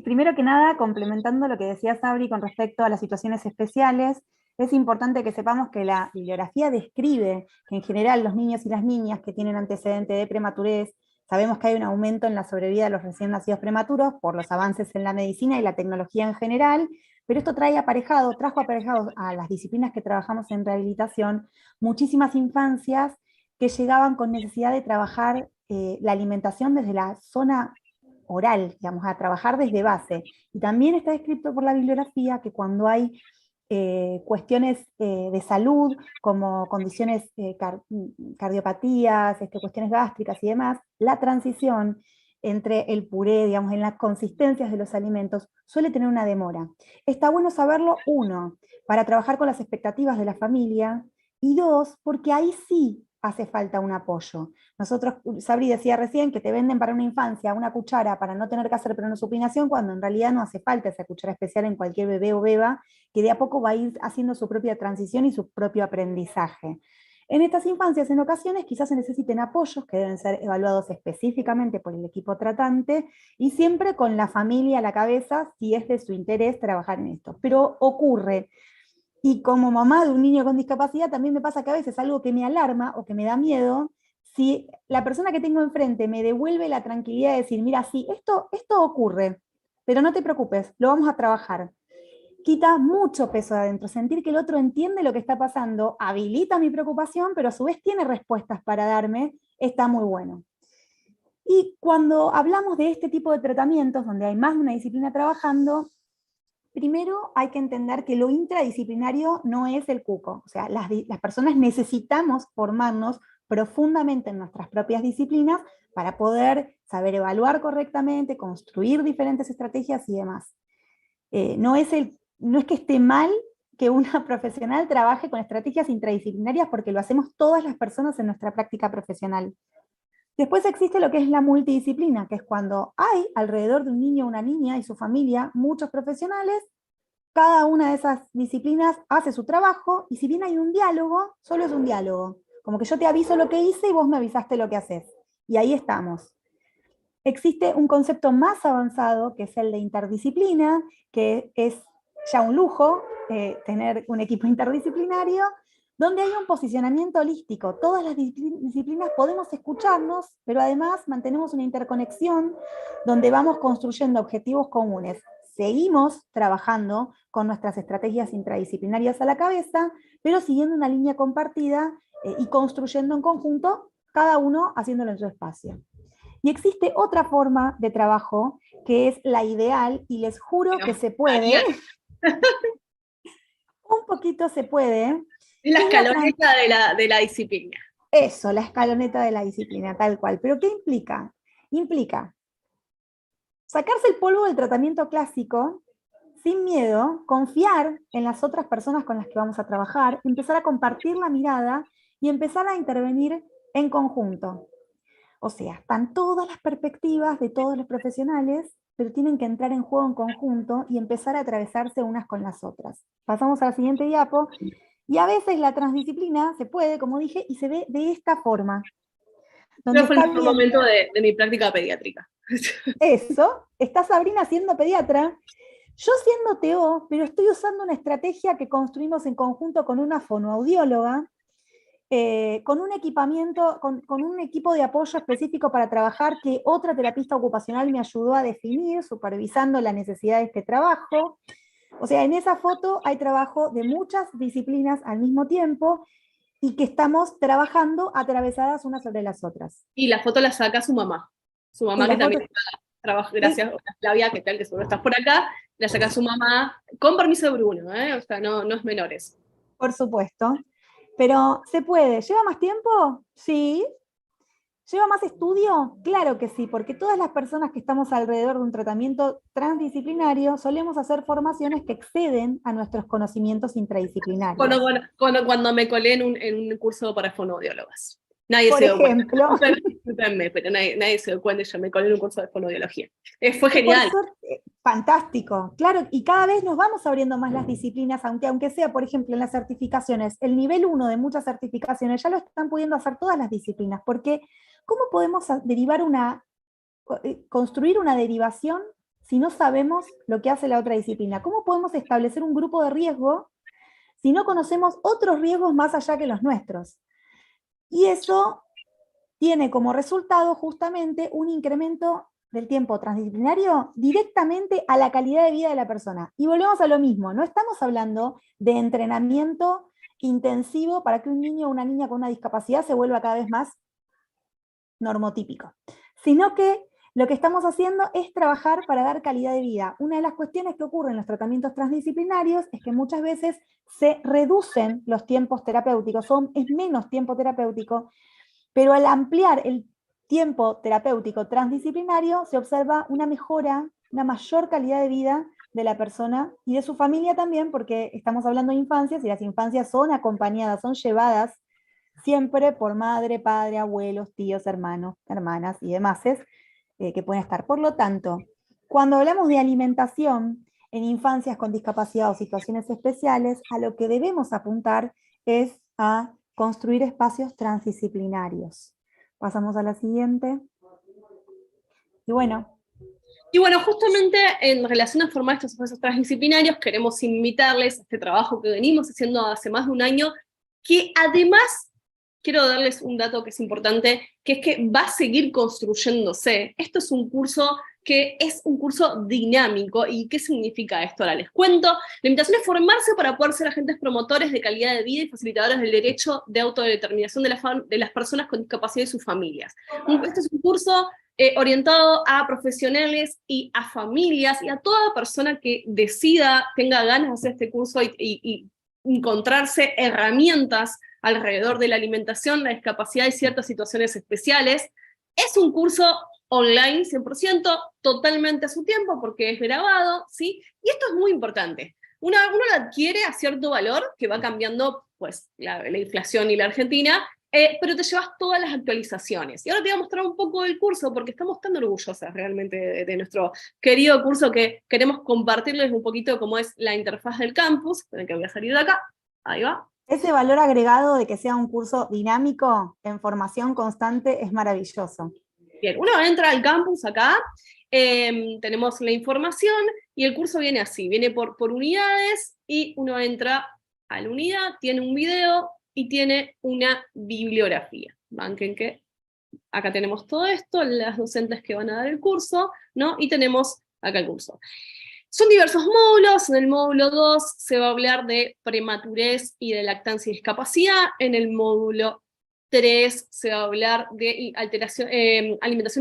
Primero que nada, complementando lo que decía Sabri con respecto a las situaciones especiales, es importante que sepamos que la bibliografía describe que en general los niños y las niñas que tienen antecedente de prematurez, sabemos que hay un aumento en la sobrevida de los recién nacidos prematuros por los avances en la medicina y la tecnología en general, pero esto trajo aparejado a las disciplinas que trabajamos en rehabilitación muchísimas infancias que llegaban con necesidad de trabajar la alimentación desde la zona oral, digamos, a trabajar desde base. Y también está descrito por la bibliografía que cuando hay cuestiones de salud, como condiciones cardiopatías, cuestiones gástricas y demás, la transición entre el puré, digamos, en las consistencias de los alimentos, suele tener una demora. Está bueno saberlo, uno, para trabajar con las expectativas de la familia, y dos, porque ahí sí hace falta un apoyo. Nosotros, Sabri decía recién que te venden para una infancia una cuchara para no tener que hacer pronosupinación, cuando en realidad no hace falta esa cuchara especial en cualquier bebé o beba, que de a poco va a ir haciendo su propia transición y su propio aprendizaje. En estas infancias, en ocasiones, quizás se necesiten apoyos que deben ser evaluados específicamente por el equipo tratante, y siempre con la familia a la cabeza, si es de su interés trabajar en esto. Pero ocurre. Y como mamá de un niño con discapacidad, también me pasa que a veces algo que me alarma o que me da miedo, si la persona que tengo enfrente me devuelve la tranquilidad de decir, mira, sí, esto ocurre, pero no te preocupes, lo vamos a trabajar. Quita mucho peso de adentro, sentir que el otro entiende lo que está pasando, habilita mi preocupación, pero a su vez tiene respuestas para darme, está muy bueno. Y cuando hablamos de este tipo de tratamientos, donde hay más de una disciplina trabajando, primero hay que entender que lo intradisciplinario no es el cuco. O sea, las personas necesitamos formarnos profundamente en nuestras propias disciplinas para poder saber evaluar correctamente, construir diferentes estrategias y demás. No es que esté mal que una profesional trabaje con estrategias intradisciplinarias, porque lo hacemos todas las personas en nuestra práctica profesional. Después existe lo que es la multidisciplina, que es cuando hay alrededor de un niño o una niña y su familia muchos profesionales, cada una de esas disciplinas hace su trabajo, y si bien hay un diálogo, solo es un diálogo. Como que yo te aviso lo que hice y vos me avisaste lo que haces. Y ahí estamos. Existe un concepto más avanzado, que es el de interdisciplina, que es ya un lujo tener un equipo interdisciplinario, donde hay un posicionamiento holístico. Todas las disciplinas podemos escucharnos, pero además mantenemos una interconexión donde vamos construyendo objetivos comunes. Seguimos trabajando con nuestras estrategias intradisciplinarias a la cabeza, pero siguiendo una línea compartida y construyendo en conjunto, cada uno haciéndolo en su espacio. Y existe otra forma de trabajo que es la ideal, y les juro que se puede. Un poquito se puede. Es la escaloneta de la disciplina. Eso, la escaloneta de la disciplina, tal cual. ¿Pero qué implica? Implica sacarse el polvo del tratamiento clásico sin miedo, confiar en las otras personas con las que vamos a trabajar, empezar a compartir la mirada y empezar a intervenir en conjunto. O sea, están todas las perspectivas de todos los profesionales, pero tienen que entrar en juego en conjunto y empezar a atravesarse unas con las otras. Pasamos a la siguiente diapo. Y a veces la transdisciplina se puede, como dije, y se ve de esta forma. Donde fue el mejor momento de mi práctica pediátrica. Eso, está Sabrina siendo pediatra, yo siendo TO, pero estoy usando una estrategia que construimos en conjunto con una fonoaudióloga, con un equipamiento, con un equipo de apoyo específico para trabajar que otra terapista ocupacional me ayudó a definir, supervisando la necesidad de este trabajo. O sea, en esa foto hay trabajo de muchas disciplinas al mismo tiempo y que estamos trabajando atravesadas unas sobre las otras. Y la foto la saca su mamá. Su mamá que también trabaja, gracias, Flavia, que tal, que seguro estás por acá, la saca su mamá, con permiso de Bruno, o sea, no es menores. Por supuesto. Pero se puede. ¿Lleva más tiempo? Sí. ¿Lleva más estudio? Claro que sí, porque todas las personas que estamos alrededor de un tratamiento transdisciplinario solemos hacer formaciones que exceden a nuestros conocimientos intradisciplinarios. Cuando me colé en un curso para fonoaudiólogas. Nadie Por se dio ejemplo. cuenta. Discúlpenme, pero nadie se dio cuenta, yo me colé en un curso de fonoaudiología. Fue genial. Por suerte, fantástico, claro, y cada vez nos vamos abriendo más las disciplinas, aunque sea, por ejemplo, en las certificaciones, el nivel 1 de muchas certificaciones ya lo están pudiendo hacer todas las disciplinas, porque ¿cómo podemos construir una derivación si no sabemos lo que hace la otra disciplina? ¿Cómo podemos establecer un grupo de riesgo si no conocemos otros riesgos más allá que los nuestros? Y eso tiene como resultado justamente un incremento del tiempo transdisciplinario directamente a la calidad de vida de la persona. Y volvemos a lo mismo, no estamos hablando de entrenamiento intensivo para que un niño o una niña con una discapacidad se vuelva cada vez más normotípico, sino que lo que estamos haciendo es trabajar para dar calidad de vida. Una de las cuestiones que ocurre en los tratamientos transdisciplinarios es que muchas veces se reducen los tiempos terapéuticos, es menos tiempo terapéutico, pero al ampliar el tiempo terapéutico transdisciplinario se observa una mejora, una mayor calidad de vida de la persona y de su familia también, porque estamos hablando de infancias y las infancias son acompañadas, son llevadas siempre por madre, padre, abuelos, tíos, hermanos, hermanas y demás que pueden estar. Por lo tanto, cuando hablamos de alimentación en infancias con discapacidad o situaciones especiales, a lo que debemos apuntar es a construir espacios transdisciplinarios. Pasamos a la siguiente. Y bueno, justamente en relación a formar estos espacios transdisciplinarios, queremos invitarles a este trabajo que venimos haciendo hace más de un año, que además quiero darles un dato que es importante, que es que va a seguir construyéndose. Esto es un curso que es un curso dinámico. ¿Y qué significa esto? Ahora les cuento. La invitación es formarse para poder ser agentes promotores de calidad de vida y facilitadores del derecho de autodeterminación de las personas con discapacidad y sus familias. Este es un curso orientado a profesionales y a familias y a toda persona que decida, tenga ganas de hacer este curso y encontrarse herramientas alrededor de la alimentación, la discapacidad y ciertas situaciones especiales. Es un curso online 100%, totalmente a su tiempo, porque es grabado, ¿sí? Y esto es muy importante. Uno lo adquiere a cierto valor, que va cambiando pues, la inflación y la Argentina, pero te llevas todas las actualizaciones. Y ahora te voy a mostrar un poco del curso, porque estamos tan orgullosas realmente de nuestro querido curso, que queremos compartirles un poquito cómo es la interfaz del campus. Esperen que voy a salir de acá. Ahí va. Ese valor agregado de que sea un curso dinámico, en formación constante, es maravilloso. Bien, uno entra al campus acá, tenemos la información, y el curso viene así, viene por unidades, y uno entra a la unidad, tiene un video, y tiene una bibliografía. Banquen que acá tenemos todo esto, las docentes que van a dar el curso, ¿no? Y tenemos acá el curso. Son diversos módulos. En el módulo 2 se va a hablar de prematurez y de lactancia y discapacidad. En el módulo 3 se va a hablar de alimentación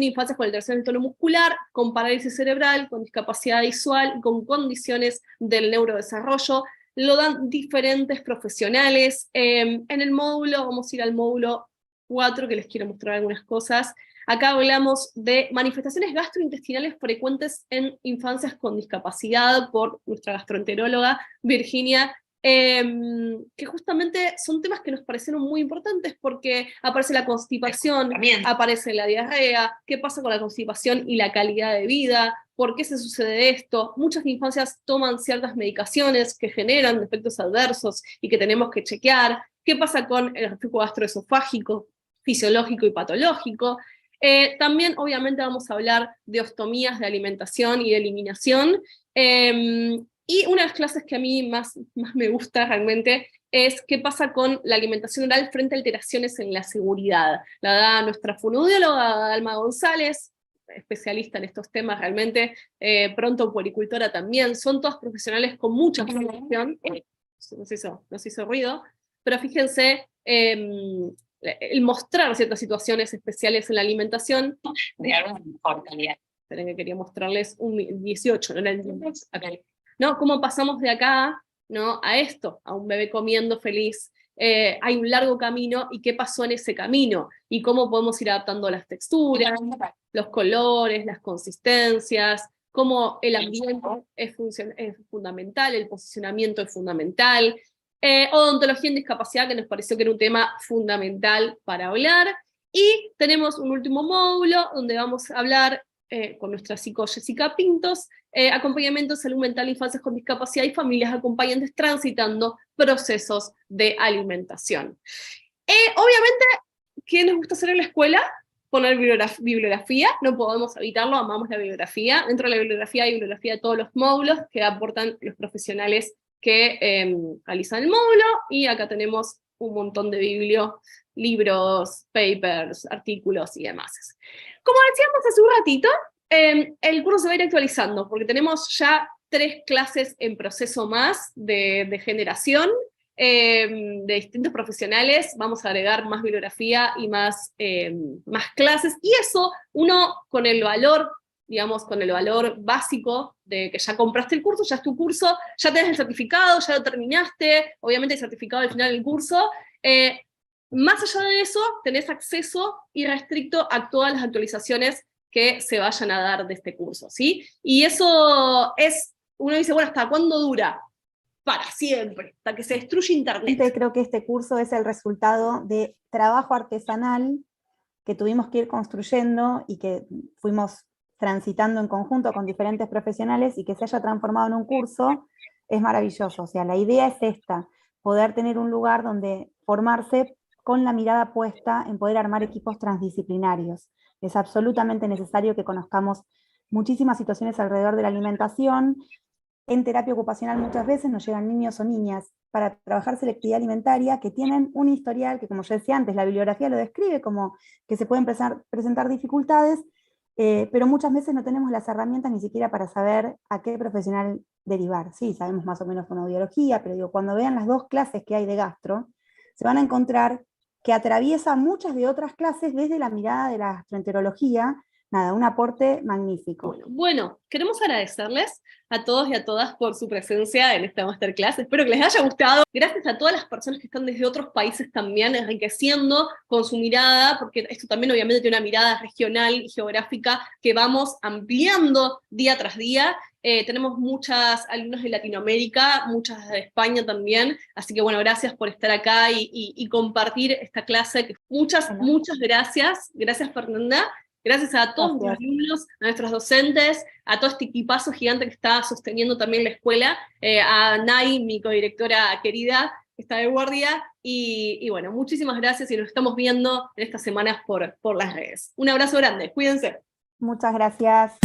de infancias con alteración del tono muscular, con parálisis cerebral, con discapacidad visual y con condiciones del neurodesarrollo. Lo dan diferentes profesionales. En el módulo, vamos a ir al módulo 4, que les quiero mostrar algunas cosas. Acá hablamos de manifestaciones gastrointestinales frecuentes en infancias con discapacidad por nuestra gastroenteróloga Virginia, que justamente son temas que nos parecieron muy importantes porque aparece la constipación, aparece la diarrea, qué pasa con la constipación y la calidad de vida, por qué se sucede esto. Muchas infancias toman ciertas medicaciones que generan efectos adversos y que tenemos que chequear, qué pasa con el reflujo gastroesofágico, fisiológico y patológico. También, obviamente, vamos a hablar de ostomías de alimentación y de eliminación, y una de las clases que a mí más me gusta realmente es qué pasa con la alimentación oral frente a alteraciones en la seguridad. La da nuestra fonoaudióloga Alma González, especialista en estos temas realmente, pronto puericultora también, son todas profesionales con mucha formación. Nos hizo ruido, pero fíjense, el mostrar ciertas situaciones especiales en la alimentación, de algo mejor calidad. Esperen que quería mostrarles un 18, no era el 18. Okay. ¿No? ¿Cómo pasamos de acá, ¿no?, a esto, a un bebé comiendo feliz? Hay un largo camino, y qué pasó en ese camino, y cómo podemos ir adaptando las texturas, los colores, las consistencias, cómo el ambiente es fundamental, el posicionamiento es fundamental, odontología en discapacidad, que nos pareció que era un tema fundamental para hablar, y tenemos un último módulo donde vamos a hablar con nuestra psico Jessica Pintos, acompañamiento de salud mental, infancias con discapacidad y familias acompañantes transitando procesos de alimentación. Obviamente, ¿qué nos gusta hacer en la escuela? Poner bibliografía, no podemos evitarlo, amamos la bibliografía. Dentro de la bibliografía hay bibliografía de todos los módulos que aportan los profesionales que realizan el módulo, y acá tenemos un montón de libros, papers, artículos y demás. Como decíamos hace un ratito, el curso se va a ir actualizando, porque tenemos ya 3 clases en proceso más de generación, de distintos profesionales. Vamos a agregar más bibliografía y más clases, y eso, uno con el valor, digamos, con el valor básico de que ya compraste el curso, ya es tu curso, ya tenés el certificado, ya lo terminaste, obviamente el certificado al final del curso. Más allá de eso, tenés acceso irrestricto a todas las actualizaciones que se vayan a dar de este curso, ¿sí? Y eso es, uno dice, bueno, ¿hasta cuándo dura? Para siempre, hasta que se destruye Internet. Creo que este curso es el resultado de trabajo artesanal que tuvimos que ir construyendo y que fuimos transitando en conjunto con diferentes profesionales, y que se haya transformado en un curso es maravilloso. O sea, la idea es esta, poder tener un lugar donde formarse con la mirada puesta en poder armar equipos transdisciplinarios. Es absolutamente necesario que conozcamos muchísimas situaciones alrededor de la alimentación. En terapia ocupacional muchas veces nos llegan niños o niñas para trabajar selectividad alimentaria que tienen un historial que, como yo decía antes, la bibliografía lo describe como que se pueden presentar dificultades, pero muchas veces no tenemos las herramientas ni siquiera para saber a qué profesional derivar. Sí, sabemos más o menos fonoaudiología, pero digo, cuando vean las 2 clases que hay de gastro, se van a encontrar que atraviesa muchas de otras clases desde la mirada de la gastroenterología. Nada, un aporte magnífico. Bueno, queremos agradecerles a todos y a todas por su presencia en esta masterclass. Espero que les haya gustado. Gracias a todas las personas que están desde otros países también enriqueciendo con su mirada, porque esto también obviamente tiene una mirada regional y geográfica que vamos ampliando día tras día. Tenemos muchas alumnas de Latinoamérica, muchas de España también, así que bueno, gracias por estar acá y compartir esta clase. Muchas gracias. Gracias, Fernanda. Gracias a todos nuestros alumnos, a nuestros docentes, a todo este equipazo gigante que está sosteniendo también la escuela, a Nay, mi codirectora querida, que está de guardia, y bueno, muchísimas gracias, y nos estamos viendo en estas semanas por las redes. Un abrazo grande, cuídense. Muchas gracias.